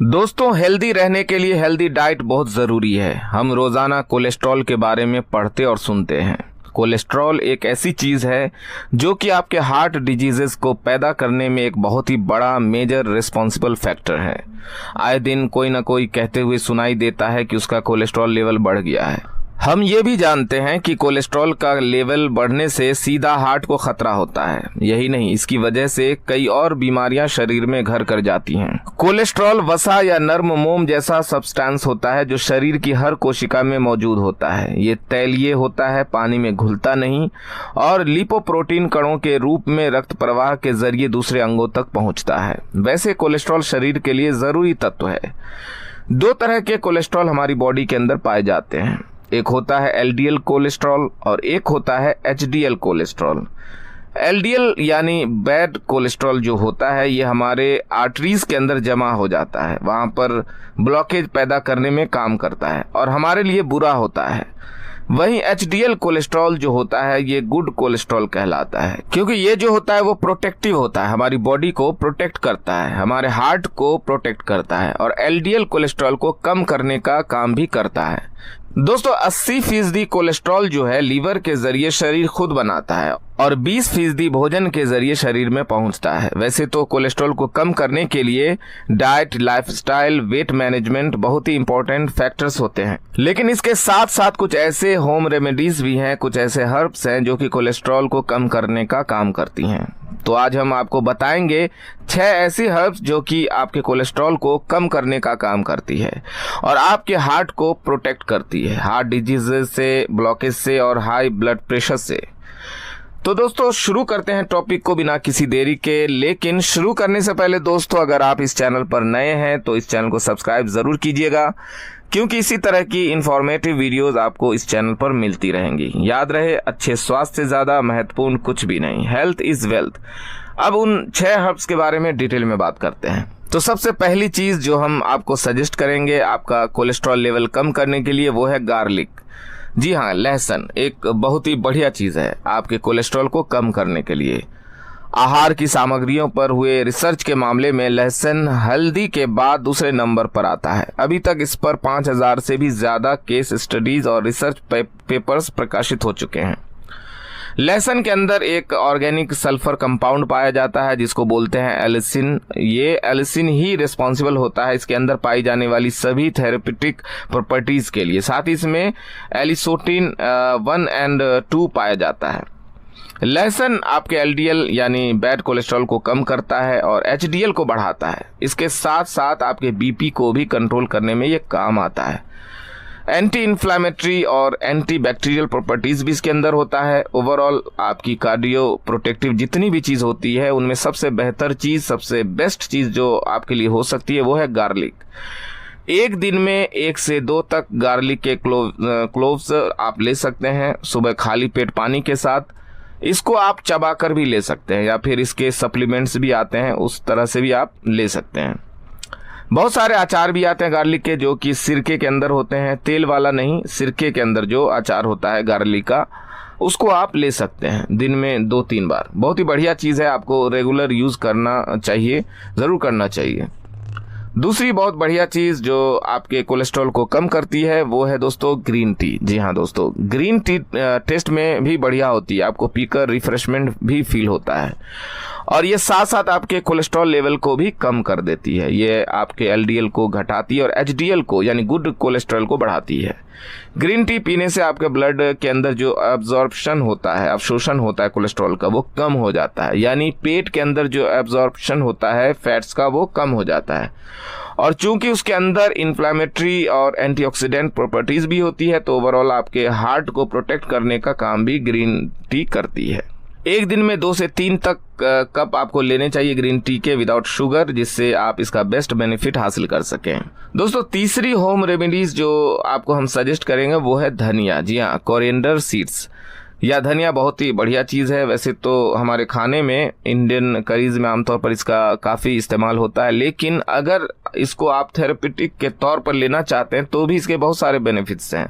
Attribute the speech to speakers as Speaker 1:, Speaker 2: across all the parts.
Speaker 1: दोस्तों, हेल्दी रहने के लिए हेल्दी डाइट बहुत ज़रूरी है। हम रोज़ाना कोलेस्ट्रॉल के बारे में पढ़ते और सुनते हैं। कोलेस्ट्रॉल एक ऐसी चीज़ है जो कि आपके हार्ट डिजीज़ेस को पैदा करने में एक बहुत ही बड़ा मेजर रिस्पॉन्सिबल फैक्टर है। आए दिन कोई ना कोई कहते हुए सुनाई देता है कि उसका कोलेस्ट्रॉल लेवल बढ़ गया है। हम ये भी जानते हैं कि कोलेस्ट्रॉल का लेवल बढ़ने से सीधा हार्ट को खतरा होता है। यही नहीं, इसकी वजह से कई और बीमारियां शरीर में घर कर जाती हैं। कोलेस्ट्रॉल वसा या नर्म मोम जैसा सब्सटेंस होता है जो शरीर की हर कोशिका में मौजूद होता है। ये तैलीय होता है, पानी में घुलता नहीं और लिपोप्रोटीन कणों के रूप में रक्त प्रवाह के जरिए दूसरे अंगों तक पहुंचता है। वैसे कोलेस्ट्रॉल शरीर के लिए जरूरी तत्व है। दो तरह के कोलेस्ट्रॉल हमारी बॉडी के अंदर पाए जाते हैं। एक होता है एलडीएल कोलेस्ट्रॉल और एक होता है एचडीएल कोलेस्ट्रॉल। एलडीएल यानी बैड कोलेस्ट्रॉल जो होता है ये हमारे आर्टरीज के अंदर जमा हो जाता है, वहाँ पर ब्लॉकेज पैदा करने में काम करता है और हमारे लिए बुरा होता है। वहीं एचडीएल कोलेस्ट्रॉल जो होता है ये गुड कोलेस्ट्रॉल कहलाता है, क्योंकि ये जो होता है वो प्रोटेक्टिव होता है, हमारी बॉडी को प्रोटेक्ट करता है, हमारे हार्ट को प्रोटेक्ट करता है और एलडीएल कोलेस्ट्रॉल को कम करने का काम भी करता है। दोस्तों, 80% कोलेस्ट्रॉल जो है लीवर के जरिए शरीर खुद बनाता है और 20% भोजन के जरिए शरीर में पहुंचता है। वैसे तो कोलेस्ट्रॉल को कम करने के लिए डाइट, लाइफस्टाइल, वेट मैनेजमेंट बहुत ही इंपॉर्टेंट फैक्टर्स होते हैं, लेकिन इसके साथ साथ कुछ ऐसे होम रेमेडीज भी हैं, कुछ ऐसे हर्ब्स हैं जो कि कोलेस्ट्रॉल को कम करने का काम करती हैं। तो आज हम आपको बताएंगे 6 ऐसी हर्ब्स जो कि आपके कोलेस्ट्रॉल को कम करने का काम करती है और आपके हार्ट को प्रोटेक्ट करती है, हार्ट डिजीजेस से, ब्लॉकेज से और हाई ब्लड प्रेशर से। तो दोस्तों, शुरू करते हैं टॉपिक को बिना किसी देरी के। लेकिन शुरू करने से पहले दोस्तों, अगर आप इस चैनल पर नए हैं तो इस चैनल को सब्सक्राइब जरूर कीजिएगा, क्योंकि इसी तरह की इंफॉर्मेटिव वीडियोस आपको इस चैनल पर मिलती रहेंगी। याद रहे, अच्छे स्वास्थ्य से ज्यादा महत्वपूर्ण कुछ भी नहीं। Health is wealth. अब उन 6 हर्ब्स के बारे में डिटेल में बात करते हैं। तो सबसे पहली चीज जो हम आपको सजेस्ट करेंगे आपका कोलेस्ट्रॉल लेवल कम करने के लिए वो है गार्लिक। जी हाँ, लहसुन एक बहुत ही बढ़िया चीज है आपके कोलेस्ट्रॉल को कम करने के लिए। आहार की सामग्रियों पर हुए रिसर्च के मामले में लहसुन हल्दी के बाद दूसरे नंबर पर आता है। अभी तक इस पर 5000 से भी ज्यादा केस स्टडीज और रिसर्च पेपर्स प्रकाशित हो चुके हैं। लहसुन के अंदर एक ऑर्गेनिक सल्फर कंपाउंड पाया जाता है जिसको बोलते हैं एलिसिन। ये एलिसिन ही रिस्पॉन्सिबल होता है इसके अंदर पाई जाने वाली सभी थेरेपेटिक प्रॉपर्टीज के लिए। साथ ही इसमें एलिसोटिन 1 और 2 पाया जाता है। लहसुन आपके एलडीएल यानी बैड कोलेस्ट्रॉल को कम करता है और एचडीएल को बढ़ाता है। इसके साथ साथ आपके बीपी को भी कंट्रोल करने में ये काम आता है। एंटी इन्फ्लामेटरी और एंटी बैक्टीरियल प्रॉपर्टीज भी इसके अंदर होता है। ओवरऑल आपकी कार्डियो प्रोटेक्टिव जितनी भी चीज होती है उनमें सबसे बेहतर चीज, सबसे बेस्ट चीज जो आपके लिए हो सकती है वो है गार्लिक। एक दिन में 1 से 2 तक गार्लिक के क्लोव्स आप ले सकते हैं सुबह खाली पेट पानी के साथ। इसको आप चबाकर भी ले सकते हैं या फिर इसके सप्लीमेंट्स भी आते हैं, उस तरह से भी आप ले सकते हैं। बहुत सारे अचार भी आते हैं गार्लिक के जो कि सिरके के अंदर होते हैं, तेल वाला नहीं, सिरके के अंदर जो अचार होता है गार्लिक का उसको आप ले सकते हैं दिन में 2-3 बार। बहुत ही बढ़िया चीज़ है, आपको रेगुलर यूज़ करना चाहिए, ज़रूर करना चाहिए। दूसरी बहुत बढ़िया चीज़ जो आपके कोलेस्ट्रॉल को कम करती है वो है दोस्तों ग्रीन टी। जी हाँ दोस्तों, ग्रीन टी टेस्ट में भी बढ़िया होती है, आपको पीकर रिफ्रेशमेंट भी फील होता है और ये साथ साथ आपके कोलेस्ट्रॉल लेवल को भी कम कर देती है। ये आपके एलडीएल को घटाती है और एचडीएल को यानी गुड कोलेस्ट्रॉल को बढ़ाती है। ग्रीन टी पीने से आपके ब्लड के अंदर जो एब्जॉर्प्शन होता है, अवशोषण होता है कोलेस्ट्रॉल का, वो कम हो जाता है, यानी पेट के अंदर जो एब्जॉर्प्शन होता है फैट्स का वो कम हो जाता है। और चूंकि उसके अंदर इन्फ्लामेटरी और एंटीऑक्सीडेंट प्रॉपर्टीज भी होती है तो ओवरऑल आपके हार्ट को प्रोटेक्ट करने का काम भी ग्रीन टी करती है। एक दिन में 2 से 3 तक कप आपको लेने चाहिए ग्रीन टी के विदाउट शुगर, जिससे आप इसका बेस्ट बेनिफिट हासिल कर सकें। दोस्तों, तीसरी होम रेमेडीज जो आपको हम सजेस्ट करेंगे वो है धनिया। जी हाँ, कोरिएंडर सीड्स या धनिया बहुत ही बढ़िया चीज़ है। वैसे तो हमारे खाने में, इंडियन करीज में आमतौर पर इसका काफ़ी इस्तेमाल होता है, लेकिन अगर इसको आप थेरेपेटिक के तौर पर लेना चाहते हैं तो भी इसके बहुत सारे बेनिफिट्स हैं।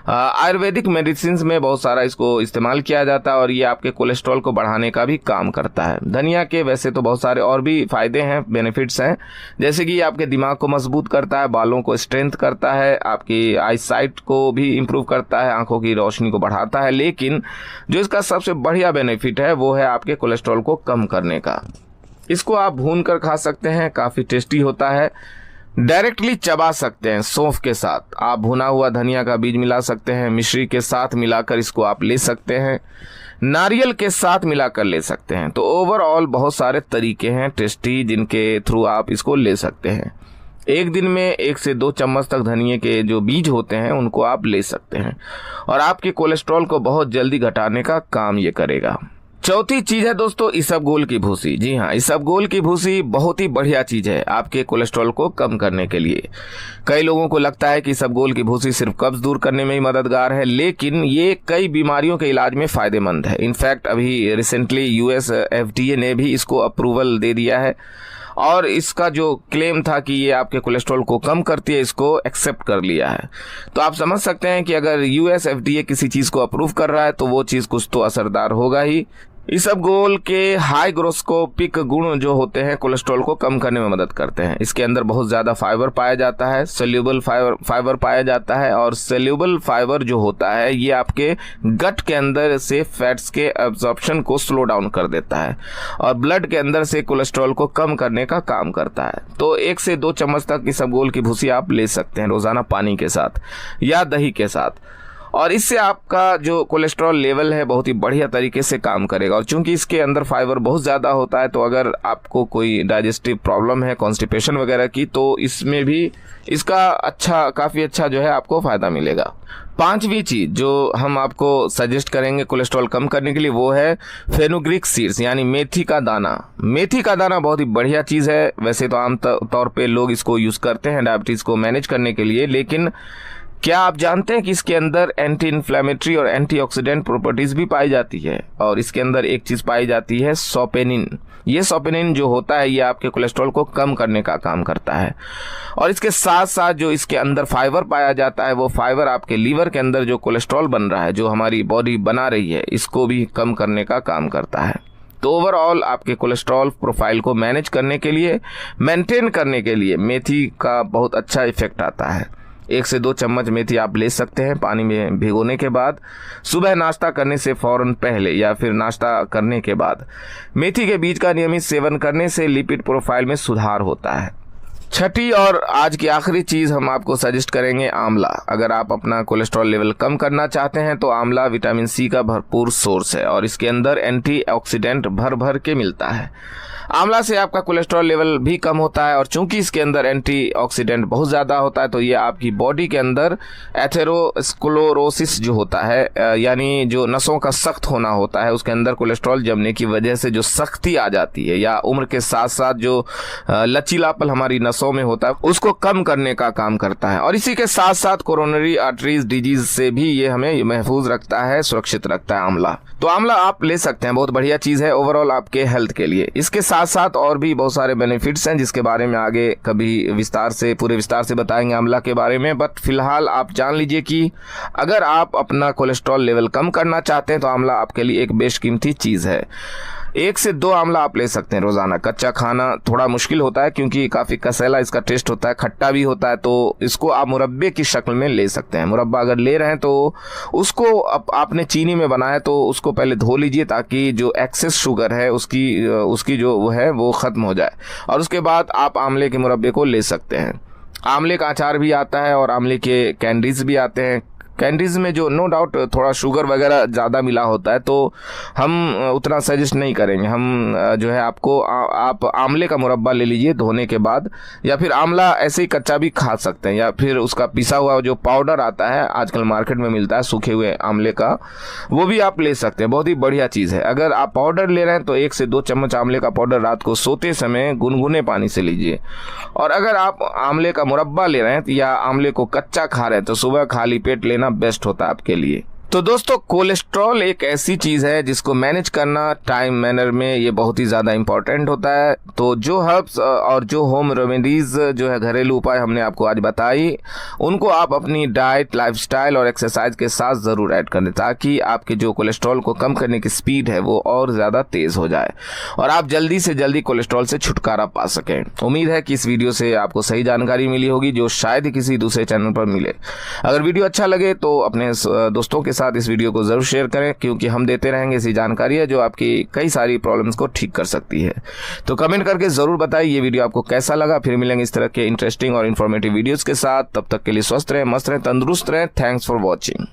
Speaker 1: आयुर्वेदिक मेडिसिन में बहुत सारा इसको इस्तेमाल किया जाता है और ये आपके कोलेस्ट्रॉल को बढ़ाने का भी काम करता है। धनिया के वैसे तो बहुत सारे और भी फायदे हैं, बेनिफिट्स हैं, जैसे कि आपके दिमाग को मजबूत करता है, बालों को स्ट्रेंथ करता है, आपकी आई साइट को भी इम्प्रूव करता है, आंखों की रोशनी को बढ़ाता है। लेकिन जो इसका सबसे बढ़िया बेनिफिट है वो है आपके कोलेस्ट्रॉल को कम करने का। इसको आप भून कर खा सकते हैं, काफ़ी टेस्टी होता है। डायरेक्टली चबा सकते हैं सौंफ के साथ। आप भुना हुआ धनिया का बीज मिला सकते हैं, मिश्री के साथ मिलाकर इसको आप ले सकते हैं, नारियल के साथ मिलाकर ले सकते हैं। तो ओवरऑल बहुत सारे तरीके हैं टेस्टी जिनके थ्रू आप इसको ले सकते हैं। एक दिन में 1 से 2 चम्मच तक धनिए के जो बीज होते हैं उनको आप ले सकते हैं और आपके कोलेस्ट्रॉल को बहुत जल्दी घटाने का काम ये करेगा। चौथी चीज है दोस्तों इसबगोल की भूसी। जी हाँ, इसबगोल की भूसी बहुत ही बढ़िया चीज है आपके कोलेस्ट्रॉल को कम करने के लिए। कई लोगों को लगता है कि इसबगोल की भूसी सिर्फ कब्ज दूर करने में ही मददगार है, लेकिन ये कई बीमारियों के इलाज में फायदेमंद है। इनफैक्ट अभी रिसेंटली यूएस FDA ने भी इसको अप्रूवल दे दिया है और इसका जो क्लेम था कि ये आपके कोलेस्ट्रॉल को कम करती है, इसको एक्सेप्ट कर लिया है। तो आप समझ सकते हैं कि अगर यूएस FDA किसी चीज़ को अप्रूव कर रहा है तो वो चीज़ कुछ तो असरदार होगा ही। इसबगोल के हाइग्रोस्कोपिक गुण जो होते हैं कोलेस्ट्रॉल को कम करने में मदद करते हैं। इसके अंदर बहुत ज़्यादा फाइबर पाया जाता है, सोल्यूबल फाइबर पाया जाता है और सोल्यूबल फाइबर जो होता है ये आपके गट के अंदर से फैट्स के एब्जॉर्प्शन को स्लो डाउन कर देता है और ब्लड के अंदर से कोलेस्ट्रॉल को कम करने का काम करता है। तो 1 से 2 चम्मच तक इसबगोल की भूसी आप ले सकते हैं रोज़ाना पानी के साथ या दही के साथ, और इससे आपका जो कोलेस्ट्रॉल लेवल है बहुत ही बढ़िया तरीके से काम करेगा। और चूंकि इसके अंदर फाइबर बहुत ज़्यादा होता है तो अगर आपको कोई डाइजेस्टिव प्रॉब्लम है, कॉन्स्टिपेशन वगैरह की, तो इसमें भी इसका काफ़ी अच्छा जो है आपको फ़ायदा मिलेगा। 5वीं चीज़ जो हम आपको सजेस्ट करेंगे कोलेस्ट्रॉल कम करने के लिए वो है फेनुग्रीक सीड्स यानी मेथी का दाना। मेथी का दाना बहुत ही बढ़िया चीज़ है। वैसे तो आम तौर पे लोग इसको यूज़ करते हैं डायबिटीज़ को मैनेज करने के लिए, लेकिन क्या आप जानते हैं कि इसके अंदर एंटी इन्फ्लेमेटरी और एंटीऑक्सीडेंट प्रॉपर्टीज भी पाई जाती है। और इसके अंदर एक चीज़ पाई जाती है सोपेनिन। ये सोपेनिन जो होता है ये आपके कोलेस्ट्रॉल को कम करने का काम करता है। और इसके साथ साथ जो इसके अंदर फाइबर पाया जाता है वो फाइबर आपके लीवर के अंदर जो कोलेस्ट्रॉल बन रहा है, जो हमारी बॉडी बना रही है, इसको भी कम करने का काम करता है। तो ओवरऑल आपके कोलेस्ट्रॉल प्रोफाइल को मैनेज करने के लिए, मेंटेन करने के लिए मेथी का बहुत अच्छा इफेक्ट आता है। 1 से 2 चम्मच मेथी आप ले सकते हैं पानी में भिगोने के बाद, सुबह नाश्ता करने से फ़ौरन पहले या फिर नाश्ता करने के बाद। मेथी के बीज का नियमित सेवन करने से लिपिड प्रोफाइल में सुधार होता है। छठी और आज की आखिरी चीज़ हम आपको सजेस्ट करेंगे आंवला। अगर आप अपना कोलेस्ट्रॉल लेवल कम करना चाहते हैं तो आंवला विटामिन सी का भरपूर सोर्स है और इसके अंदर एंटीऑक्सीडेंट भर के मिलता है। आंवला से आपका कोलेस्ट्रॉल लेवल भी कम होता है और चूंकि इसके अंदर एंटीऑक्सीडेंट बहुत ज़्यादा होता है तो ये आपकी बॉडी के अंदर एथेरोस्क्लेरोसिस जो होता है यानी जो नसों का सख्त होना होता है, उसके अंदर कोलेस्ट्रॉल जमने की वजह से जो सख्ती आ जाती है या उम्र के साथ साथ जो लचीलापन हमारी नसों में होता है उसको कम करने का काम करता है। और इसी के साथ साथ कोरोनरी आर्टरीज डिजीज से भी ये हमें महफूज रखता है, सुरक्षित रखता है आंवला। तो आंवला आप ले सकते हैं, बहुत बढ़िया चीज़ है ओवरऑल आपके हेल्थ के लिए। इसके साथ साथ और भी बहुत सारे बेनिफिट्स हैं जिसके बारे में आगे कभी पूरे विस्तार से बताएंगे आंवला के बारे में। बट फिलहाल आप जान लीजिए कि अगर आप अपना कोलेस्ट्रॉल लेवल कम करना चाहते हैं तो आंवला आपके लिए एक बेशकीमती चीज़ है। 1 से 2 आंवला आप ले सकते हैं रोज़ाना। कच्चा खाना थोड़ा मुश्किल होता है क्योंकि काफ़ी कसैला इसका टेस्ट होता है, खट्टा भी होता है, तो इसको आप मुरब्बे की शक्ल में ले सकते हैं। मुरब्बा अगर ले रहे हैं तो उसको आपने चीनी में बनाया तो उसको पहले धो लीजिए ताकि जो एक्सेस शुगर है उसकी जो वो है वो ख़त्म हो जाए, और उसके बाद आप आंवले के मुरब्बे को ले सकते हैं। आंवले का अचार भी आता है और आंवले के कैंडीज़ भी आते हैं। कैंडीज़ में जो नो डाउट थोड़ा शुगर वगैरह ज़्यादा मिला होता है तो हम उतना सजेस्ट नहीं करेंगे। हम जो है आप आंवले का मुरब्बा ले लीजिए धोने के बाद, या फिर आंवला ऐसे ही कच्चा भी खा सकते हैं, या फिर उसका पिसा हुआ जो पाउडर आता है आजकल मार्केट में मिलता है सूखे हुए आंवले का, वो भी आप ले सकते हैं। बहुत ही बढ़िया चीज़ है। अगर आप पाउडर ले रहे हैं तो 1 से 2 चम्मच आंवले का पाउडर रात को सोते समय गुनगुने पानी से लीजिए, और अगर आप आंवले का मुरब्बा ले रहे हैं या आंवले को कच्चा खा रहे हैं तो सुबह खाली पेट लेना बेस्ट होता है आपके लिए। तो दोस्तों, कोलेस्ट्रॉल एक ऐसी चीज़ है जिसको मैनेज करना टाइम मैनर में ये बहुत ही ज़्यादा इम्पॉर्टेंट होता है। तो जो हर्ब्स और जो होम रेमेडीज़ जो है घरेलू उपाय हमने आपको आज बताई, उनको आप अपनी डाइट, लाइफस्टाइल और एक्सरसाइज के साथ ज़रूर ऐड करें, ताकि आपके जो कोलेस्ट्रॉल को कम करने की स्पीड है वो और ज़्यादा तेज़ हो जाए और आप जल्दी से जल्दी कोलेस्ट्रॉल से छुटकारा पा सकें। उम्मीद है कि इस वीडियो से आपको सही जानकारी मिली होगी, जो शायद ही किसी दूसरे चैनल पर मिले। अगर वीडियो अच्छा लगे तो अपने दोस्तों के साथ इस वीडियो को जरूर शेयर करें, क्योंकि हम देते रहेंगे ऐसी जानकारी है जो आपकी कई सारी प्रॉब्लम्स को ठीक कर सकती है। तो कमेंट करके जरूर बताइए ये वीडियो आपको कैसा लगा। फिर मिलेंगे इस तरह के इंटरेस्टिंग और इन्फॉर्मेटिव वीडियोस के साथ। तब तक के लिए स्वस्थ रहें, मस्त रहें, तंदुरुस्त रहें। Thanks for watching.